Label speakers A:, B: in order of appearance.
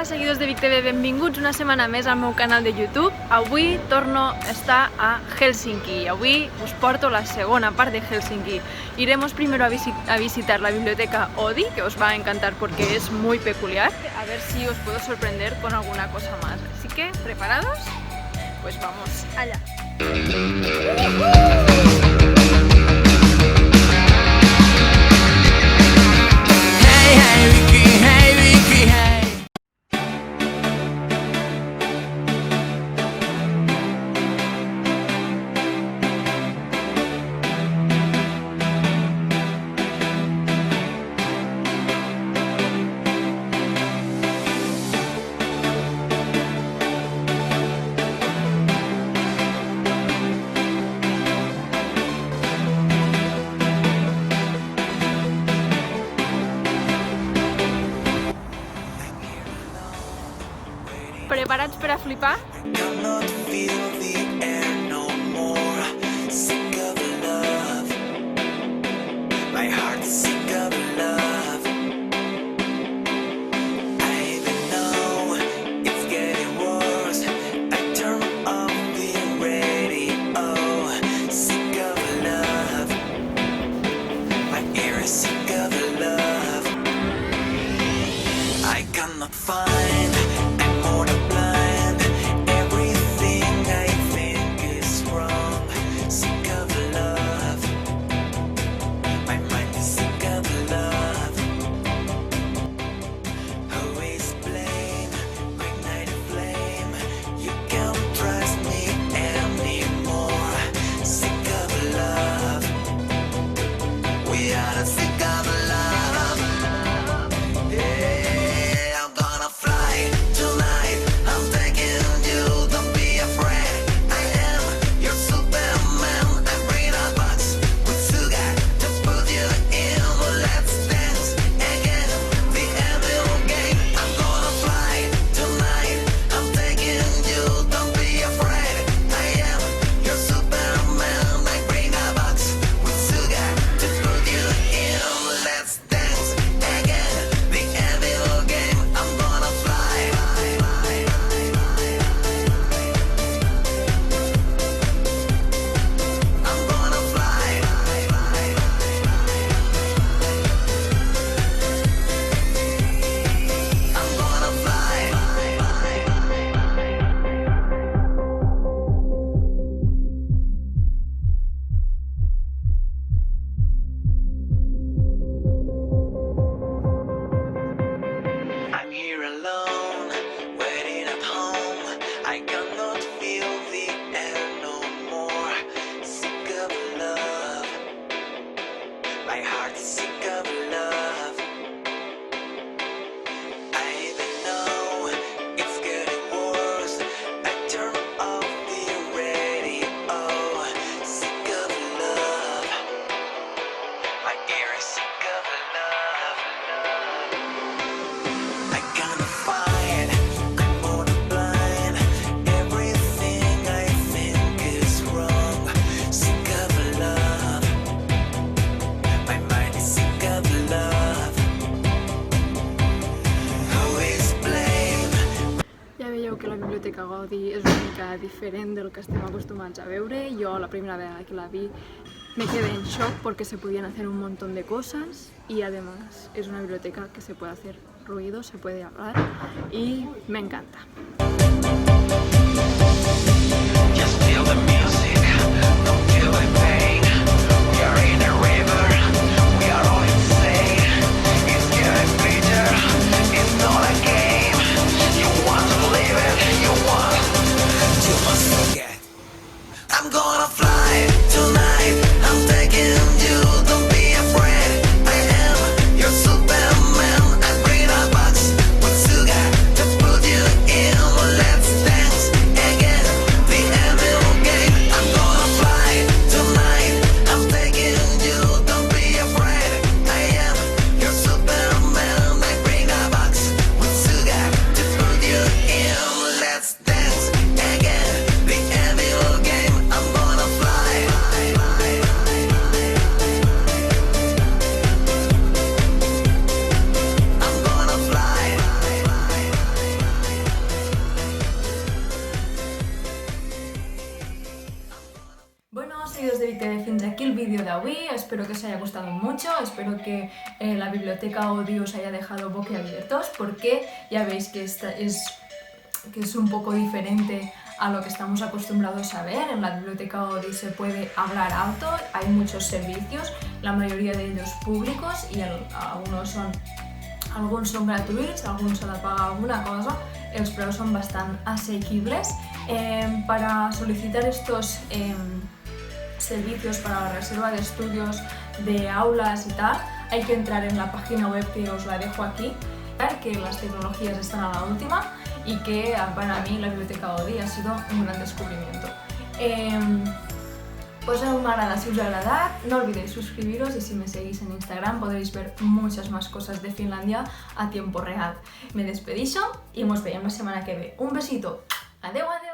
A: Hola seguidors de Vic TV, benvinguts una setmana més al meu canal de YouTube. Avui torno a estar a Helsinki. Avui us porto la segona part de Helsinki. Iremos primero a visitar la biblioteca Oodi, que os va a encantar porque es muy peculiar. A ver si os puedo sorprender con alguna cosa más. Así que, ¿preparados? Pues vamos allá. Preparats per a flipar? Que la biblioteca Oodi és una mica diferent del que estem acostumats a veure. Jo la primera vegada que la vi me quedé en shock porque se podían hacer un montón de cosas y además es una biblioteca que se puede hacer ruido, se puede hablar y me encanta. Just feel the music, don't feel the pain. We are in a river, we are all insane. It's getting better, it's not a game. You want to believe it, you want. You must forget. I'm gonna fly tonight, I'm taking you, don't be afraid. I am your Superman, I bring a box with sugar to put you in. Let's dance again, the evil game. I'm gonna fly tonight, I'm taking you, don't
B: de hoy, espero que os haya gustado mucho, espero que la biblioteca Odi os haya dejado boquiabiertos, porque ya veis que es un poco diferente a lo que estamos acostumbrados a ver. En la biblioteca Odi se puede hablar alto, hay muchos servicios, la mayoría de ellos públicos i alguns són gratuïts, alguns s'ha de pagar alguna cosa, els preus són bastant assequibles. Para solicitar estos servicios para la reserva de estudios, de aulas y tal, hay que entrar en la página web que os la dejo aquí, que las tecnologías están a la última y que para mí la biblioteca Odi ha sido un gran descubrimiento. Poseu un m'agrada si us ha agradat, no olvidéis suscribiros y si me seguís en Instagram podréis ver muchas más cosas de Finlandia a tiempo real. Me despedixo y nos veiem la semana que ve. Un besito. Adeu, adeu!